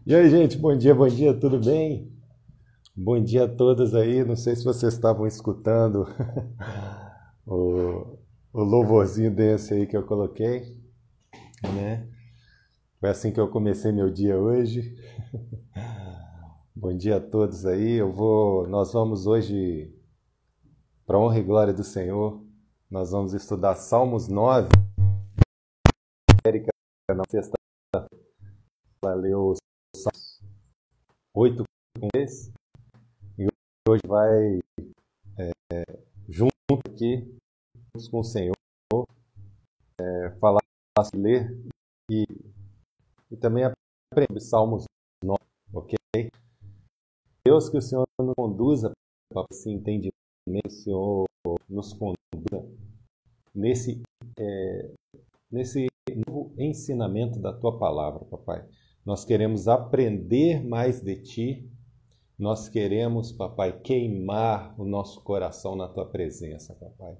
E aí, gente, bom dia, tudo bem? Bom dia a todos aí. Não sei se vocês estavam escutando o louvorzinho desse aí que eu coloquei, né? Foi assim que eu comecei meu dia hoje. Bom dia a todos aí. Nós vamos hoje, para a honra e glória do Senhor, nós vamos estudar Salmos 9. Érica, na sexta, ela leu Salmos 8 com 3 e hoje vai junto aqui com o Senhor falar, ler e também aprender sobre Salmos 9, ok? Deus, que o Senhor nos conduza para esse entendimento, o Senhor nos conduza nesse novo ensinamento da Tua Palavra, Papai. Nós queremos aprender mais de Ti, nós queremos, Papai, queimar o nosso coração na Tua presença, Papai.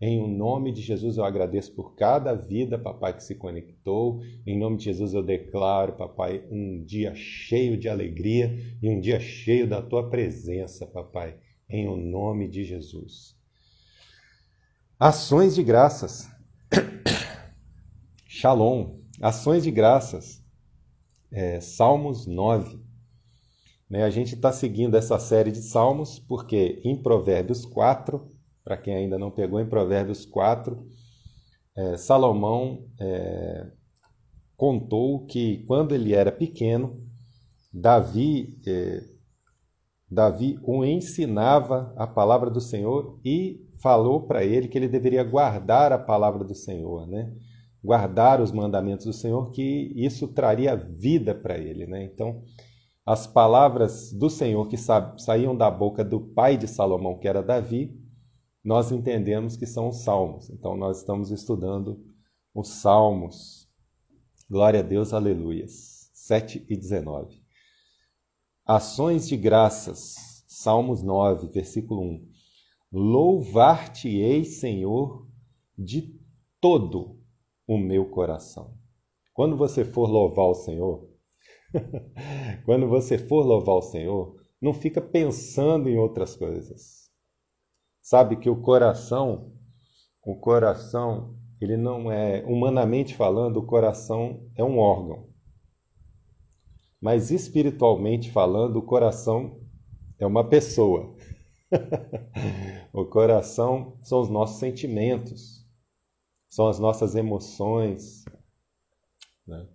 Em nome de Jesus eu agradeço por cada vida, Papai, que se conectou. Em nome de Jesus eu declaro, Papai, um dia cheio de alegria e um dia cheio da Tua presença, Papai. Em nome de Jesus. Ações de graças. Shalom. Ações de graças. Salmos 9. A gente está seguindo essa série de Salmos porque em Provérbios 4, para quem ainda não pegou, em Provérbios 4, Salomão contou que quando ele era pequeno, Davi Davi o ensinava a palavra do Senhor e falou para ele que ele deveria guardar a palavra do Senhor, né? Guardar os mandamentos do Senhor, que isso traria vida para ele, né? Então, as palavras do Senhor que saíam da boca do pai de Salomão, que era Davi, nós entendemos que são os Salmos. Então, nós estamos estudando os Salmos. Glória a Deus, aleluias. 7 e 19. Ações de graças. Salmos 9, versículo 1. Louvar-te-ei, Senhor, de todo o meu coração. Quando você for louvar o Senhor, não fica pensando em outras coisas. Sabe que o coração, ele não é, humanamente falando, o coração é um órgão. Mas espiritualmente falando, o coração é uma pessoa. O coração são os nossos sentimentos, são as nossas emoções, né?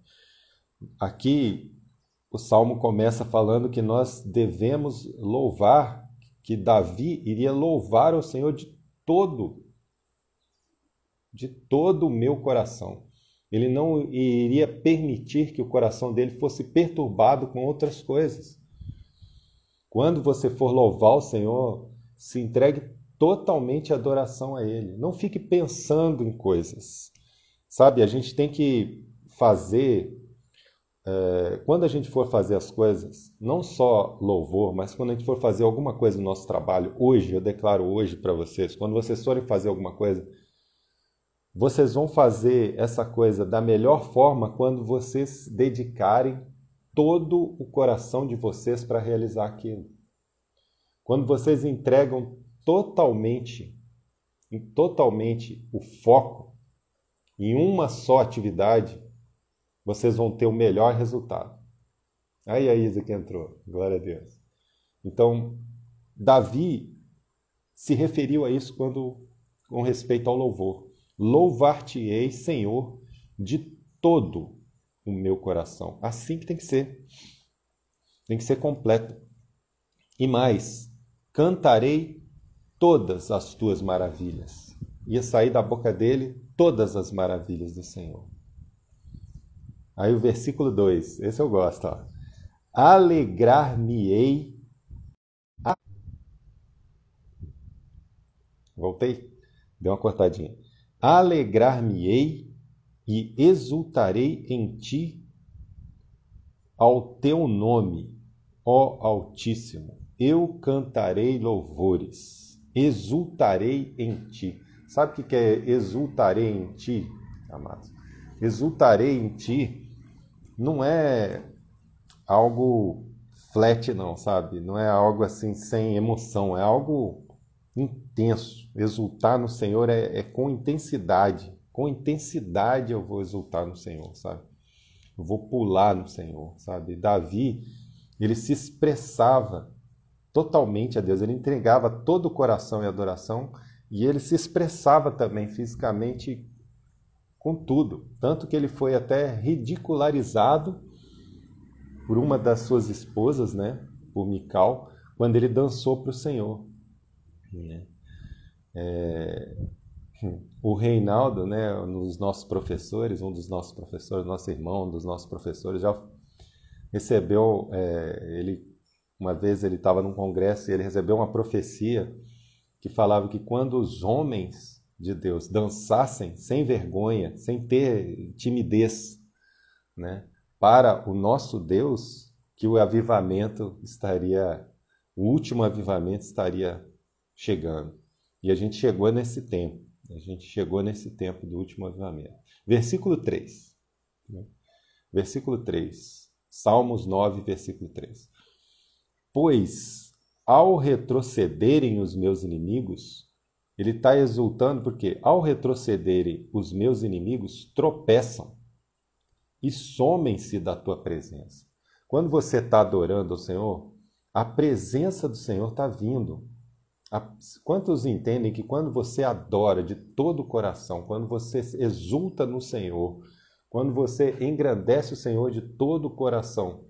Aqui o Salmo começa falando que nós devemos louvar, que Davi iria louvar o Senhor de todo o meu coração. Ele não iria permitir que o coração dele fosse perturbado com outras coisas. Quando você for louvar o Senhor, se entregue totalmente à adoração a Ele. Não fique pensando em coisas. Sabe, a gente tem que fazer, quando a gente for fazer as coisas, não só louvor, mas quando a gente for fazer alguma coisa no nosso trabalho, hoje, eu declaro hoje para vocês, quando vocês forem fazer alguma coisa, vocês vão fazer essa coisa da melhor forma quando vocês dedicarem todo o coração de vocês para realizar aquilo. Quando vocês entregam totalmente o foco em uma só atividade, vocês vão ter o melhor resultado. Aí a Isa que entrou, glória a Deus. Então, Davi se referiu a isso com respeito ao louvor. Louvar-te-ei, Senhor, de todo o meu coração. Assim que tem que ser. Tem que ser completo. E mais, cantarei todas as tuas maravilhas. Ia sair da boca dele todas as maravilhas do Senhor. Aí o versículo 2, esse eu gosto, ó. Alegrar-me-ei. Voltei? Deu uma cortadinha. Alegrar-me-ei e exultarei em ti ao teu nome, ó Altíssimo. Eu cantarei louvores, exultarei em ti. Sabe o que é exultarei em ti, amados? Exultarei em ti não é algo flat, não, sabe? Não é algo assim sem emoção, é algo intenso. Exultar no Senhor é com intensidade. Com intensidade eu vou exultar no Senhor, sabe? Eu vou pular no Senhor, sabe? Davi, ele se expressava totalmente a Deus. Ele entregava todo o coração e adoração e ele se expressava também fisicamente com tudo. Tanto que ele foi até ridicularizado por uma das suas esposas, né? Por Mical, quando ele dançou para o Senhor. O Reinaldo, né, um dos nossos professores, nosso irmão, um dos nossos professores, já recebeu, uma vez ele estava num congresso e ele recebeu uma profecia que falava que quando os homens de Deus dançassem sem vergonha, sem ter timidez, né, para o nosso Deus, que o último avivamento estaria chegando. E a gente chegou nesse tempo. A gente chegou nesse tempo do último avivamento. Versículo 3. Né? Versículo 3. Salmos 9, versículo 3. Pois, ao retrocederem os meus inimigos, ele está exultando porque, ao retrocederem os meus inimigos, tropeçam e somem-se da tua presença. Quando você está adorando o Senhor, a presença do Senhor está vindo. Quantos entendem que quando você adora de todo o coração, quando você exulta no Senhor, quando você engrandece o Senhor de todo o coração,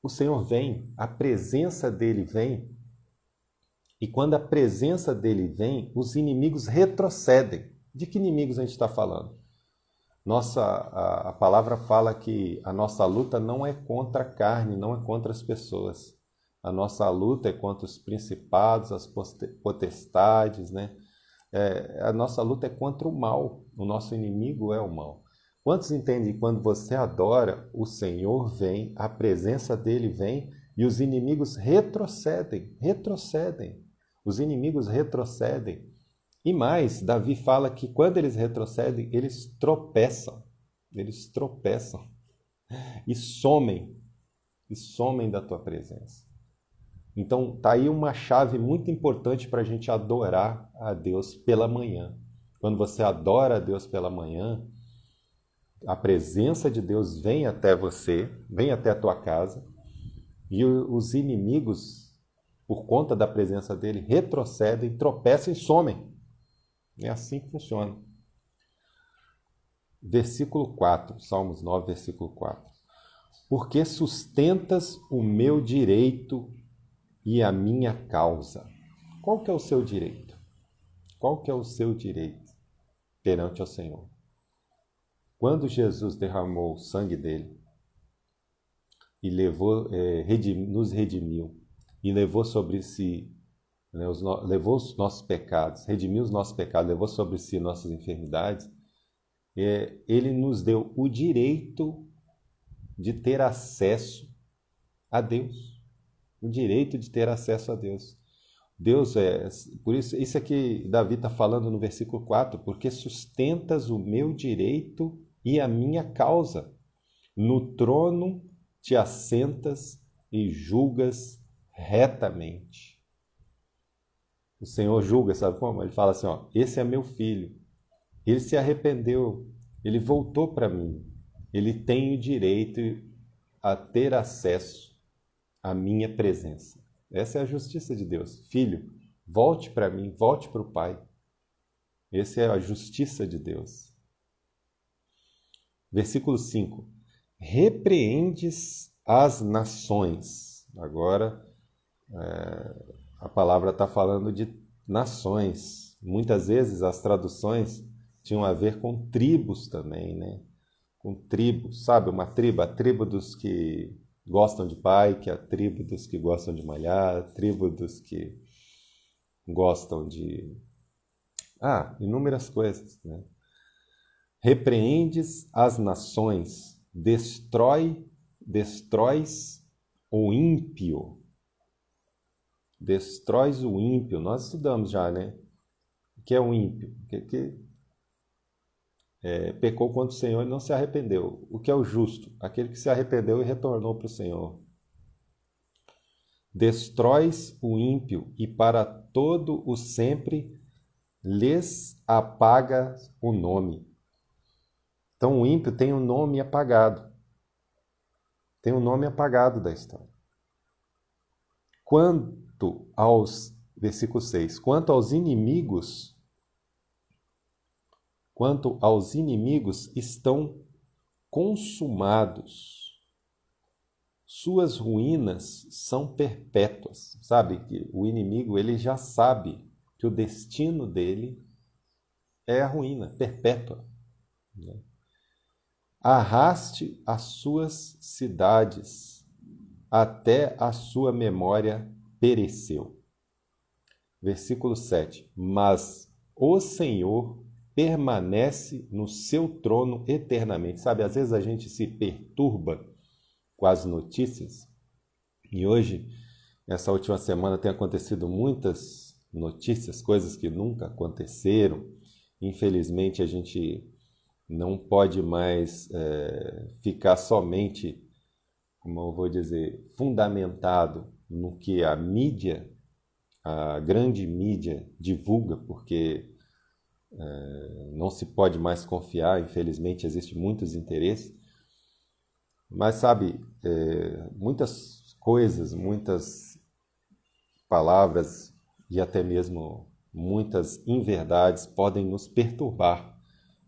o Senhor vem, a presença dele vem, e quando a presença dele vem, os inimigos retrocedem. De que inimigos a gente está falando? A palavra fala que a nossa luta não é contra a carne, não é contra as pessoas. A nossa luta é contra os principados, as potestades, né? A nossa luta é contra o mal. O nosso inimigo é o mal. Quantos entendem que quando você adora, o Senhor vem, a presença dele vem e os inimigos retrocedem, retrocedem. Os inimigos retrocedem. E mais, Davi fala que quando eles retrocedem, eles tropeçam e somem da tua presença. Então, tá aí uma chave muito importante para a gente adorar a Deus pela manhã. Quando você adora a Deus pela manhã, a presença de Deus vem até você, vem até a tua casa, e os inimigos, por conta da presença dele, retrocedem, tropeçam e somem. É assim que funciona. Versículo 4, Salmos 9, versículo 4. Porque sustentas o meu direito e a minha causa. Qual que é o seu direito? Qual que é o seu direito perante ao Senhor? Quando Jesus derramou o sangue dele e nos redimiu e levou sobre si, né, levou os nossos pecados, redimiu os nossos pecados, levou sobre si nossas enfermidades, ele nos deu o direito de ter acesso a Deus. O direito de ter acesso a Deus. Deus por isso aqui Davi está falando no versículo 4, porque sustentas o meu direito e a minha causa. No trono te assentas e julgas retamente. O Senhor julga, sabe como? Ele fala assim, esse é meu filho. Ele se arrependeu, ele voltou para mim. Ele tem o direito a ter acesso à minha presença. Essa é a justiça de Deus. Filho, volte para mim, volte para o Pai. Essa é a justiça de Deus. Versículo 5. Repreendes as nações. Agora, a palavra está falando de nações. Muitas vezes as traduções tinham a ver com tribos também, né? Com tribos, sabe? Uma tribo, a tribo dos que gostam de pai, que é a tribo dos que gostam de malhar, a tribo dos que gostam de... inúmeras coisas, né? Repreendes as nações, destróis o ímpio. Destróis o ímpio. Nós estudamos já, né? O que é o ímpio? Pecou contra o Senhor e não se arrependeu. O que é o justo? Aquele que se arrependeu e retornou para o Senhor. Destróis o ímpio e para todo o sempre lhes apaga o nome. Então o ímpio tem o nome apagado. Tem o nome apagado da história. Versículo 6, quanto aos inimigos estão consumados, suas ruínas são perpétuas. Sabe que o inimigo ele já sabe que o destino dele é a ruína perpétua. Né? Arraste as suas cidades, até a sua memória pereceu. Versículo 7. Mas o Senhor permanece no seu trono eternamente. Sabe, às vezes a gente se perturba com as notícias. E hoje, nessa última semana, tem acontecido muitas notícias, coisas que nunca aconteceram. Infelizmente, a gente não pode mais ficar somente, como eu vou dizer, fundamentado no que a mídia, a grande mídia divulga, porque não se pode mais confiar, infelizmente existem muitos interesses. Mas sabe, muitas coisas, muitas palavras e até mesmo muitas inverdades podem nos perturbar.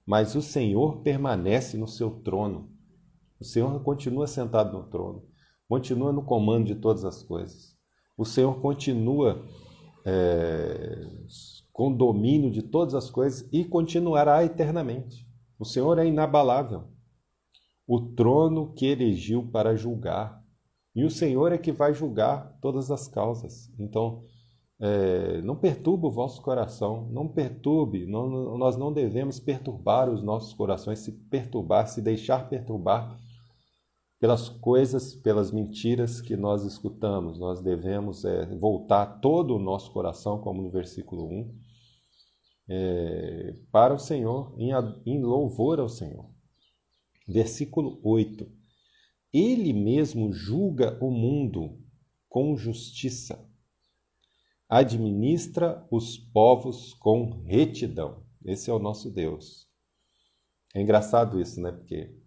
Mas o Senhor permanece no seu trono. O Senhor continua sentado no trono. continua no comando de todas as coisas. O Senhor continua com domínio de todas as coisas e continuará eternamente. O Senhor é inabalável. O trono que erigiu para julgar. E o Senhor é que vai julgar todas as causas. Então, não perturbe o vosso coração, não perturbe, nós não devemos perturbar os nossos corações, se deixar perturbar pelas coisas, pelas mentiras que nós escutamos. Nós devemos voltar todo o nosso coração, como no versículo 1, para o Senhor, em louvor ao Senhor. Versículo 8. Ele mesmo julga o mundo com justiça. Administra os povos com retidão. Esse é o nosso Deus. É engraçado isso, né? Porque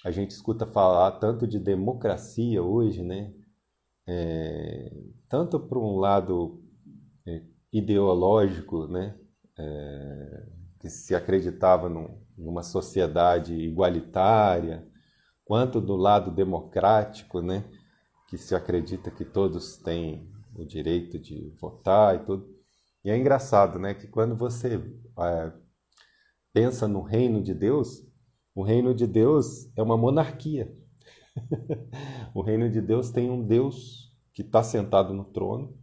a gente escuta falar tanto de democracia hoje, né? Tanto por um lado ideológico, né? Que se acreditava numa sociedade igualitária, quanto do lado democrático, né? Que se acredita que todos têm o direito de votar e tudo. E é engraçado, né? Que quando você pensa no reino de Deus, o reino de Deus é uma monarquia. O reino de Deus tem um Deus que está sentado no trono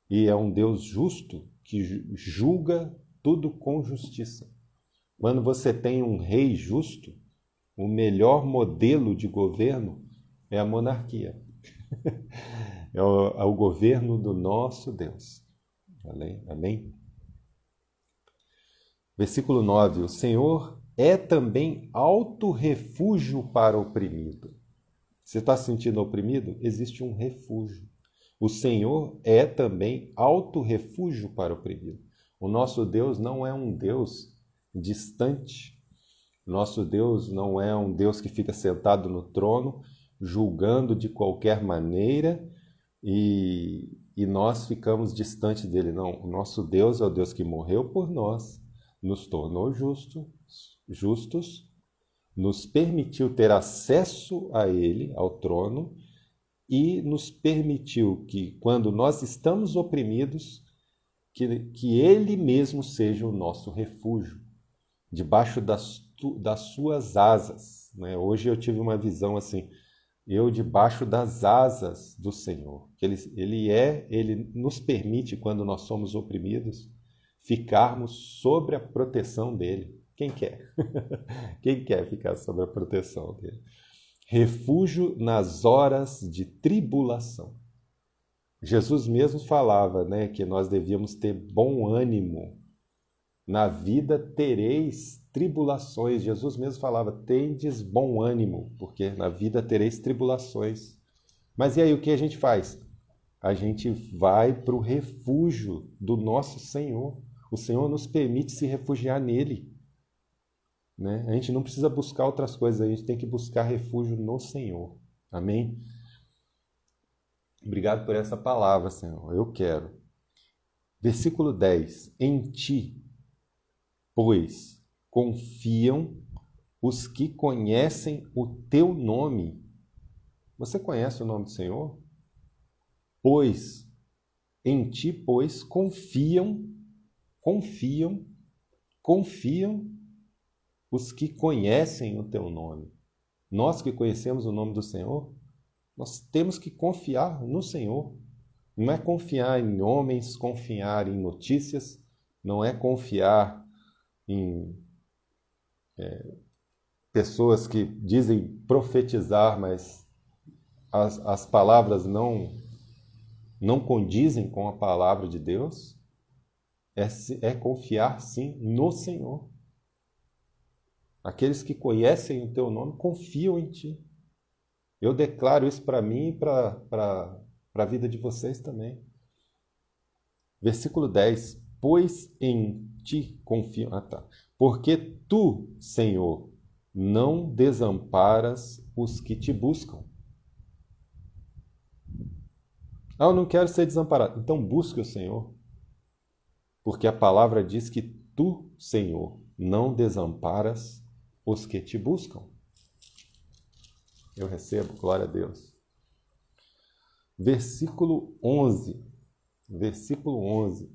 e é um Deus justo que julga tudo com justiça. Quando você tem um rei justo, o melhor modelo de governo é a monarquia. É o governo do nosso Deus. Amém? Versículo 9. O Senhor é também alto refúgio para o oprimido. Você está se sentindo oprimido? Existe um refúgio. O Senhor é também alto refúgio para o oprimido. O nosso Deus não é um Deus distante. Nosso Deus não é um Deus que fica sentado no trono, julgando de qualquer maneira e nós ficamos distante dele. Não, o nosso Deus é o Deus que morreu por nós, nos tornou justos, nos permitiu ter acesso a ele, ao trono, e nos permitiu que, quando nós estamos oprimidos, que ele mesmo seja o nosso refúgio, debaixo das suas asas. Né? Hoje eu tive uma visão assim, eu debaixo das asas do Senhor. Ele nos permite, quando nós somos oprimidos, ficarmos sob a proteção dele. Quem quer? Quem quer ficar sob a proteção dele? Refúgio nas horas de tribulação. Jesus mesmo falava, né, que nós devíamos ter bom ânimo. Na vida tereis tribulações. Jesus mesmo falava, tendes bom ânimo, porque na vida tereis tribulações. Mas e aí, o que a gente faz? A gente vai para o refúgio do nosso Senhor. O Senhor nos permite se refugiar nele. Né? A gente não precisa buscar outras coisas, a gente tem que buscar refúgio no Senhor. Amém? Obrigado por essa palavra, Senhor. Eu quero. Versículo 10. Em ti, pois, confiam os que conhecem o teu nome. Você conhece o nome do Senhor? Pois, em ti, pois, confiam os que conhecem o teu nome. Nós que conhecemos o nome do Senhor, nós temos que confiar no Senhor. Não é confiar em homens, confiar em notícias, não é confiar em pessoas que dizem profetizar, mas as palavras não condizem com a palavra de Deus. É confiar, sim, no Senhor. Aqueles que conhecem o teu nome confiam em ti. Eu declaro isso para mim e para a vida de vocês também. Versículo 10. Pois em ti confiam. Porque tu, Senhor, não desamparas os que te buscam. Eu não quero ser desamparado. Então busque o Senhor. Porque a palavra diz que tu, Senhor, não desamparas os que te buscam. Eu recebo, glória a Deus. Versículo 11. Versículo 11.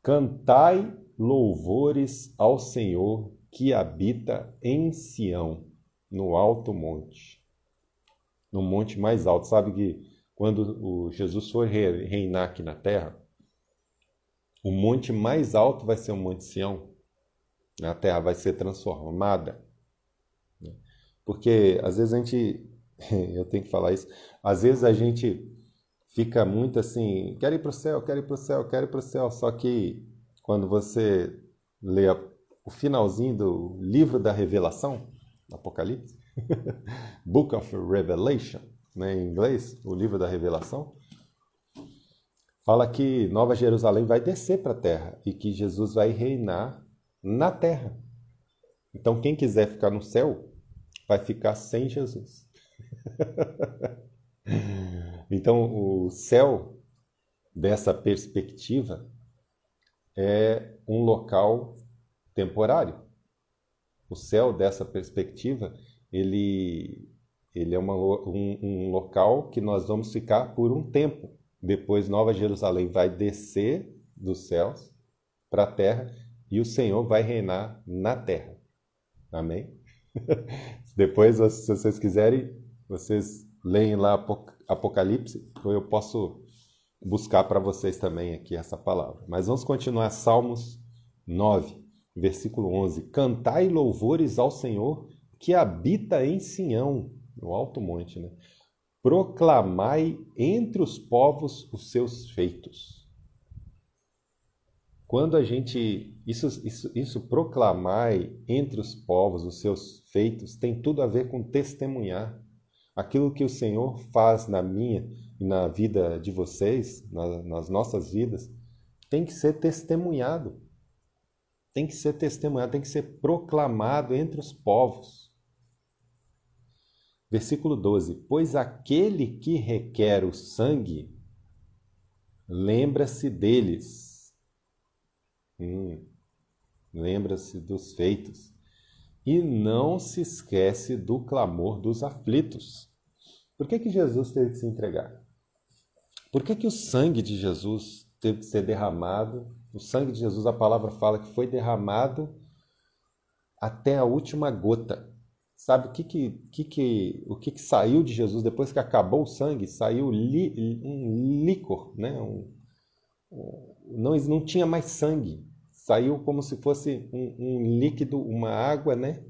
Cantai louvores ao Senhor que habita em Sião, no alto monte. No monte mais alto. Sabe que quando o Jesus for reinar aqui na terra, o monte mais alto vai ser o Monte Sião. A terra vai ser transformada. Porque às vezes a gente, eu tenho que falar isso, às vezes a gente fica muito assim, quero ir para o céu, quero ir para o céu, quero ir para o céu. Só que quando você lê o finalzinho do livro da Revelação, Apocalipse, Book of Revelation, né, em inglês, o livro da Revelação, fala que Nova Jerusalém vai descer para a terra e que Jesus vai reinar na terra. Então quem quiser ficar no céu vai ficar sem Jesus. Então o céu, dessa perspectiva, é um local temporário. O céu, dessa perspectiva, ele é um local que nós vamos ficar por um tempo. Depois Nova Jerusalém vai descer dos céus para a terra e o Senhor vai reinar na terra. Amém? Depois, se vocês quiserem, vocês leem lá Apocalipse, ou eu posso buscar para vocês também aqui essa palavra. Mas vamos continuar. Salmos 9, versículo 11. Cantai louvores ao Senhor que habita em Sião, no alto monte, né? Proclamai entre os povos os seus feitos. Quando a gente... Isso proclamai entre os povos os seus feitos tem tudo a ver com testemunhar. Aquilo que o Senhor faz na minha e na vida de vocês, nas nossas vidas, tem que ser testemunhado. Tem que ser testemunhado, tem que ser proclamado entre os povos. Versículo 12. Pois aquele que requer o sangue, lembra-se deles. Lembra-se dos feitos. E não se esquece do clamor dos aflitos. Por que Jesus teve que se entregar? Por que o sangue de Jesus teve que ser derramado? O sangue de Jesus, a palavra fala que foi derramado até a última gota. Sabe o que saiu de Jesus depois que acabou o sangue? Saiu um líquor, né? Não tinha mais sangue. Saiu como se fosse um líquido, uma água, né?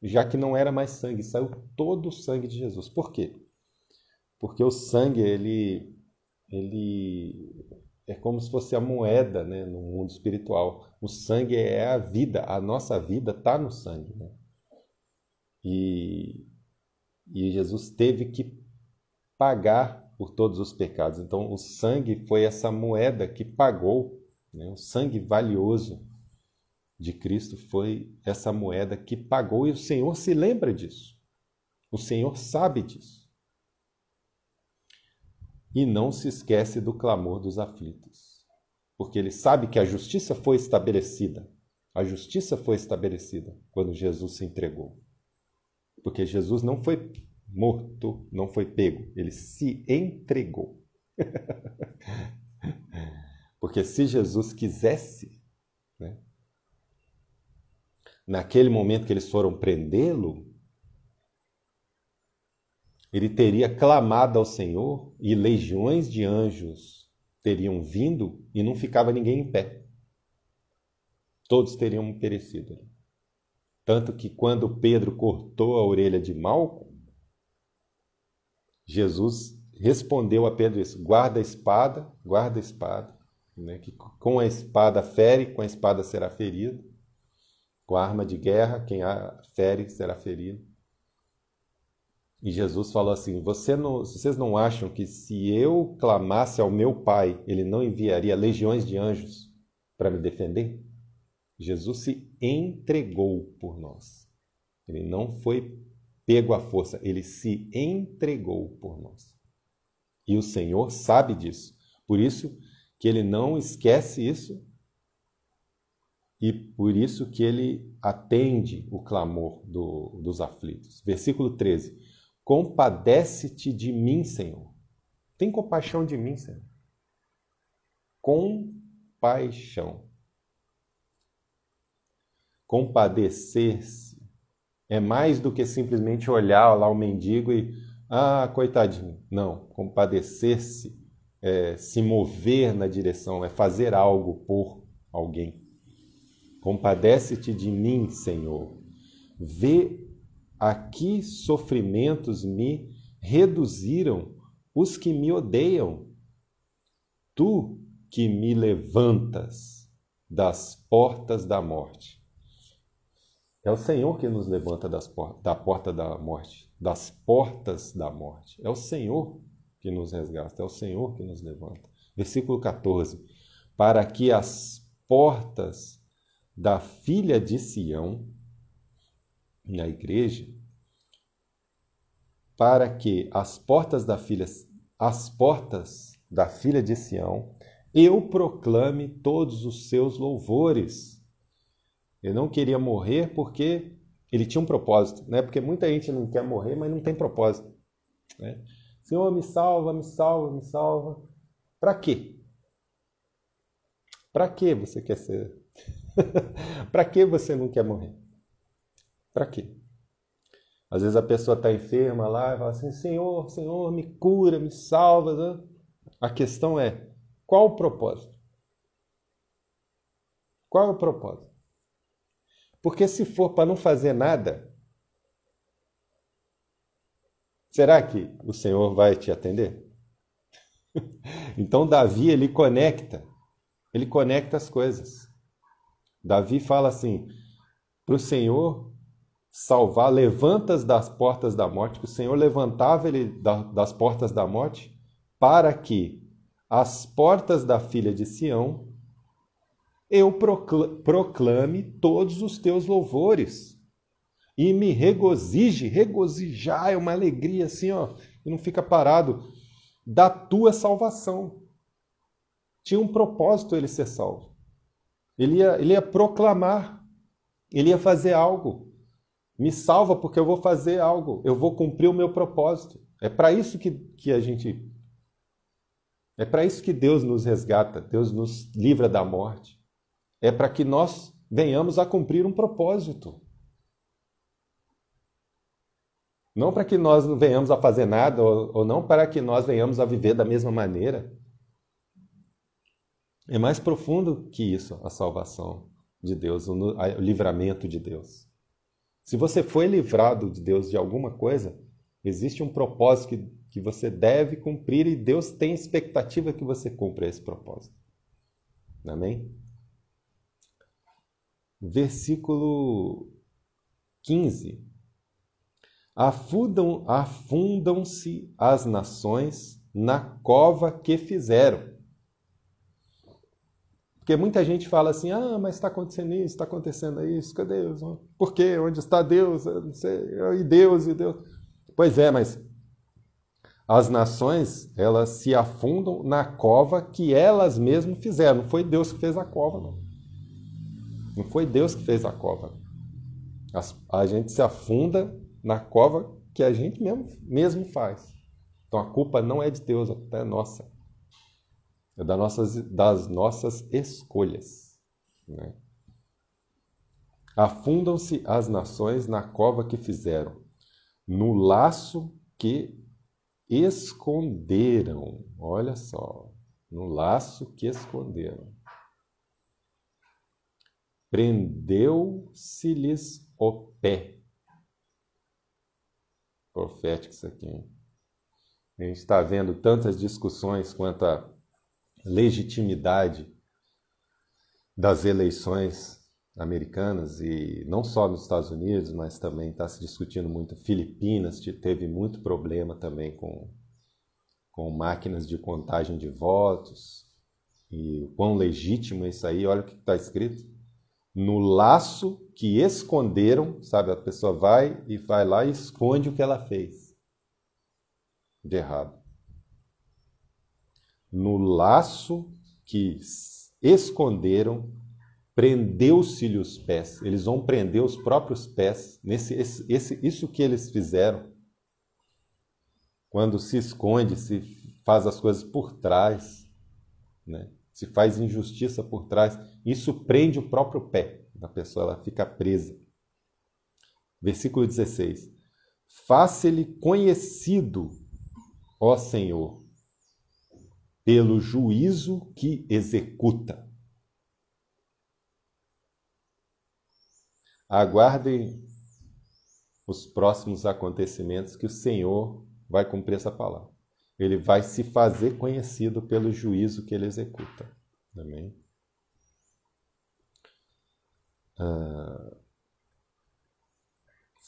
Já que não era mais sangue. Saiu todo o sangue de Jesus. Por quê? Porque o sangue, ele é como se fosse a moeda, né, no mundo espiritual. O sangue é a vida. A nossa vida está no sangue, né? E Jesus teve que pagar por todos os pecados. Então, o sangue foi essa moeda que pagou, né? O sangue valioso de Cristo foi essa moeda que pagou, e o Senhor se lembra disso. O Senhor sabe disso. E não se esquece do clamor dos aflitos. Porque ele sabe que a justiça foi estabelecida. A justiça foi estabelecida quando Jesus se entregou. Porque Jesus não foi morto, não foi pego. Ele se entregou. Porque se Jesus quisesse, né, naquele momento que eles foram prendê-lo, ele teria clamado ao Senhor e legiões de anjos teriam vindo e não ficava ninguém em pé. Todos teriam perecido. Tanto que quando Pedro cortou a orelha de Malco, Jesus respondeu a Pedro isso: guarda a espada, né? Que com a espada fere, com a espada será ferido. Com a arma de guerra, quem a fere será ferido. E Jesus falou assim: vocês não acham que se eu clamasse ao meu Pai, Ele não enviaria legiões de anjos para me defender? Jesus se entregou por nós. Ele não foi pego à força, Ele se entregou por nós. E o Senhor sabe disso. Por isso que Ele não esquece isso e por isso que Ele atende o clamor dos aflitos. Versículo 13. Compadece-te de mim, Senhor. Tem compaixão de mim, Senhor. Compaixão. Compadecer-se é mais do que simplesmente olhar lá o mendigo e, coitadinho. Não, compadecer-se é se mover na direção, é fazer algo por alguém. Compadece-te de mim, Senhor. Vê a que sofrimentos me reduziram os que me odeiam. Tu que me levantas das portas da morte. É o Senhor que nos levanta da porta da morte, das portas da morte. É o Senhor que nos resgata, é o Senhor que nos levanta. Versículo 14. Para que as portas da filha de Sião, na igreja, para que as portas da filha de Sião, eu proclame todos os seus louvores. Ele não queria morrer porque ele tinha um propósito, né? Porque muita gente não quer morrer, mas não tem propósito, né? Senhor, me salva, me salva, me salva. Para quê? Para que você quer ser? Para que você não quer morrer? Para quê? Às vezes a pessoa está enferma lá e fala assim, Senhor, Senhor, me cura, me salva. Né? A questão é, qual o propósito? Qual é o propósito? Porque se for para não fazer nada, será que o Senhor vai te atender? Então Davi, ele conecta as coisas. Davi fala assim, para o Senhor salvar, levantas das portas da morte, que o Senhor levantava ele das portas da morte, para que as portas da filha de Sião eu proclame todos os teus louvores e me regozijar é uma alegria assim, ó, e não fica parado, da tua salvação. Tinha um propósito ele ser salvo. Ele ia proclamar, ele ia fazer algo. Me salva porque eu vou fazer algo, eu vou cumprir o meu propósito. É para isso é para isso que Deus nos resgata, Deus nos livra da morte. É para que nós venhamos a cumprir um propósito. Não para que nós não venhamos a fazer nada, ou não para que nós venhamos a viver da mesma maneira. É mais profundo que isso, a salvação de Deus, o livramento de Deus. Se você foi livrado de Deus de alguma coisa, existe um propósito que você deve cumprir e Deus tem expectativa que você cumpra esse propósito. Amém? Versículo 15. Afundam-se as nações na cova que fizeram. Porque muita gente fala assim, mas está acontecendo isso, está acontecendo isso, cadê Deus? Por quê? Onde está Deus? Eu não sei. E Deus. Pois é, mas as nações, elas se afundam na cova que elas mesmas fizeram. Não foi Deus que fez a cova, não. Não foi Deus que fez a cova. A gente se afunda na cova que a gente mesmo faz. Então a culpa não é de Deus, a culpa é nossa. É das nossas escolhas. Né? Afundam-se as nações na cova que fizeram, no laço que esconderam. Olha só, no laço que esconderam. Prendeu-se-lhes o pé. Profético isso aqui. Hein? A gente está vendo tantas discussões quanto à legitimidade das eleições americanas, e não só nos Estados Unidos, mas também está se discutindo muito. Filipinas teve muito problema também com máquinas de contagem de votos, e o quão legítimo é isso aí. Olha o que está escrito. No laço que esconderam, sabe? A pessoa vai lá e esconde o que ela fez de errado. No laço que esconderam, prendeu-se-lhe os pés. Eles vão prender os próprios pés. Isso que eles fizeram quando se esconde, se faz as coisas por trás, né? Se faz injustiça por trás, isso prende o próprio pé da pessoa, ela fica presa. Versículo 16. Faça-lhe conhecido, ó Senhor, pelo juízo que executa. Aguardem os próximos acontecimentos que o Senhor vai cumprir essa palavra. Ele vai se fazer conhecido pelo juízo que ele executa. Amém?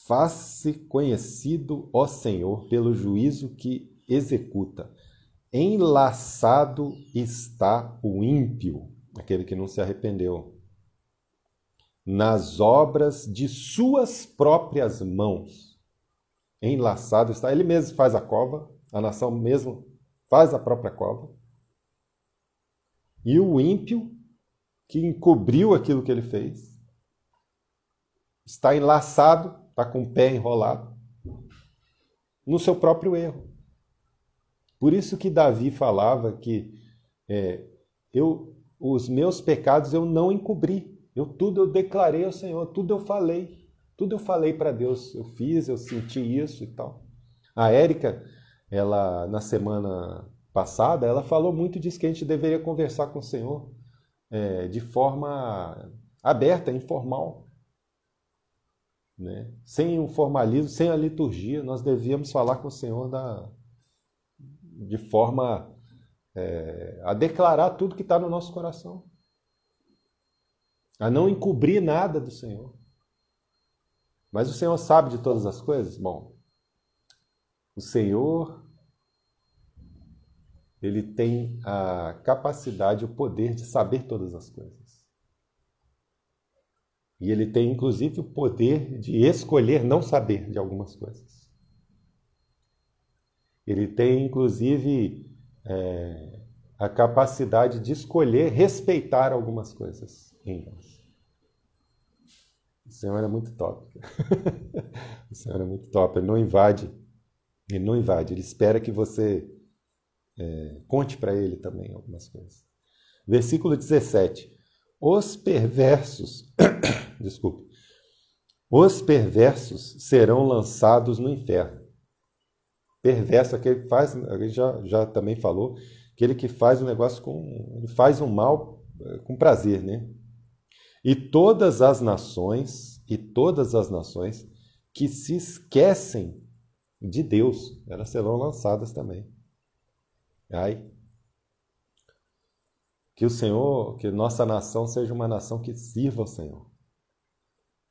Faz-se conhecido, ó Senhor, pelo juízo que executa. Enlaçado está o ímpio, aquele que não se arrependeu, nas obras de suas próprias mãos. Enlaçado está, ele mesmo faz a cova, a nação mesmo faz a própria cova. E o ímpio, que encobriu aquilo que ele fez, está enlaçado, está com o pé enrolado, no seu próprio erro. Por isso que Davi falava que os meus pecados eu não encobri. Tudo eu declarei ao Senhor, tudo eu falei para Deus. Eu fiz, eu senti isso e tal. A Érica, ela na semana passada, ela falou muito disso, que a gente deveria conversar com o Senhor de forma aberta, informal. Né? Sem o formalismo, sem a liturgia, nós devíamos falar com o Senhor de forma a declarar tudo que está no nosso coração. A não encobrir nada do Senhor. Mas o Senhor sabe de todas as coisas? Bom, o Senhor, ele tem a capacidade, o poder de saber todas as coisas. E ele tem, inclusive, o poder de escolher não saber de algumas coisas. Ele tem, inclusive, a capacidade de escolher respeitar algumas coisas em nós. O Senhor é muito top. O Senhor é muito top. Ele não invade. Ele espera que você conte para ele também algumas coisas. Versículo 17. Os perversos, desculpe, os perversos serão lançados no inferno. Perverso, aquele que faz, a gente já também falou, aquele que faz o negócio ele faz o mal com prazer, né? E todas as nações que se esquecem de Deus, elas serão lançadas também. Ai. Que o Senhor, que nossa nação seja uma nação que sirva ao Senhor.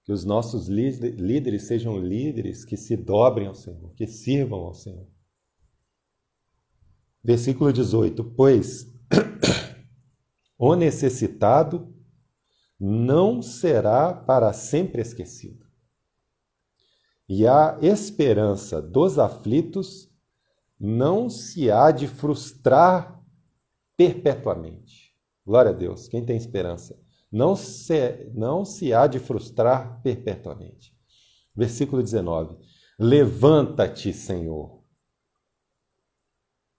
Que os nossos líderes sejam líderes que se dobrem ao Senhor, que sirvam ao Senhor. Versículo 18. Pois o necessitado não será para sempre esquecido, e a esperança dos aflitos não se há de frustrar perpetuamente. Glória a Deus. Quem tem esperança? Não se há de frustrar perpetuamente. Versículo 19. Levanta-te, Senhor.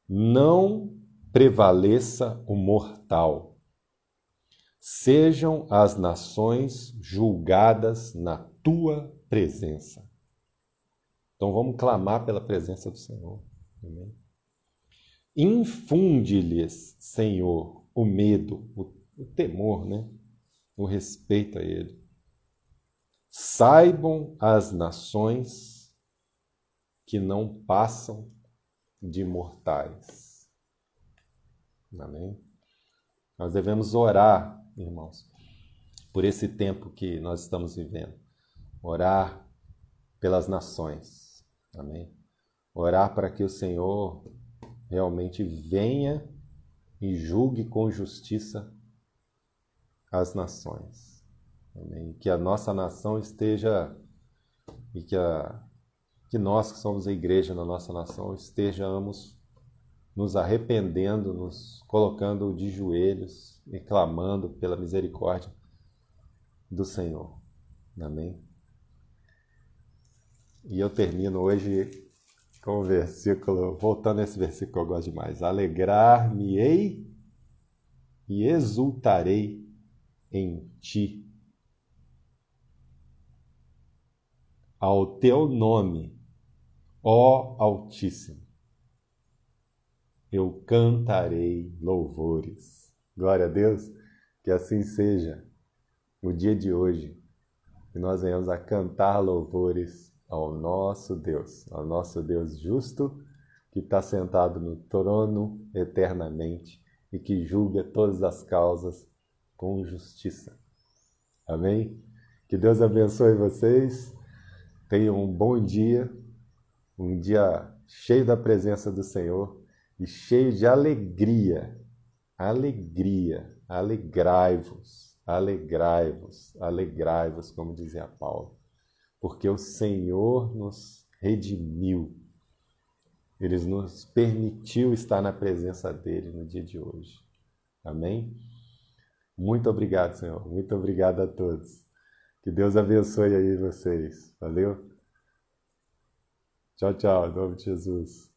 Não prevaleça o mortal. Sejam as nações julgadas na tua presença. Então vamos clamar pela presença do Senhor. Amém? Infunde-lhes, Senhor, o medo, o temor, né? O respeito a Ele. Saibam as nações que não passam de mortais. Amém? Nós devemos orar, irmãos, por esse tempo que nós estamos vivendo. Orar pelas nações. Amém? Orar para que o Senhor realmente venha e julgue com justiça as nações. Amém? Que a nossa nação esteja, e que nós que somos a igreja na nossa nação estejamos nos arrependendo, nos colocando de joelhos e clamando pela misericórdia do Senhor. Amém? E eu termino hoje com o versículo, voltando a esse versículo que eu gosto demais. Alegrar-me-ei e exultarei em ti. Ao teu nome, ó Altíssimo, eu cantarei louvores. Glória a Deus, que assim seja no dia de hoje, que nós venhamos a cantar louvores ao nosso Deus justo, que está sentado no trono eternamente e que julga todas as causas com justiça. Amém? Que Deus abençoe vocês. Tenham um bom dia, um dia cheio da presença do Senhor e cheio de alegria. Alegria, alegrai-vos, alegrai-vos, alegrai-vos, como dizia Paulo, porque o Senhor nos redimiu. Ele nos permitiu estar na presença dele no dia de hoje. Amém? Muito obrigado, Senhor. Muito obrigado a todos. Que Deus abençoe aí vocês. Valeu? Tchau, tchau. Em nome de Jesus.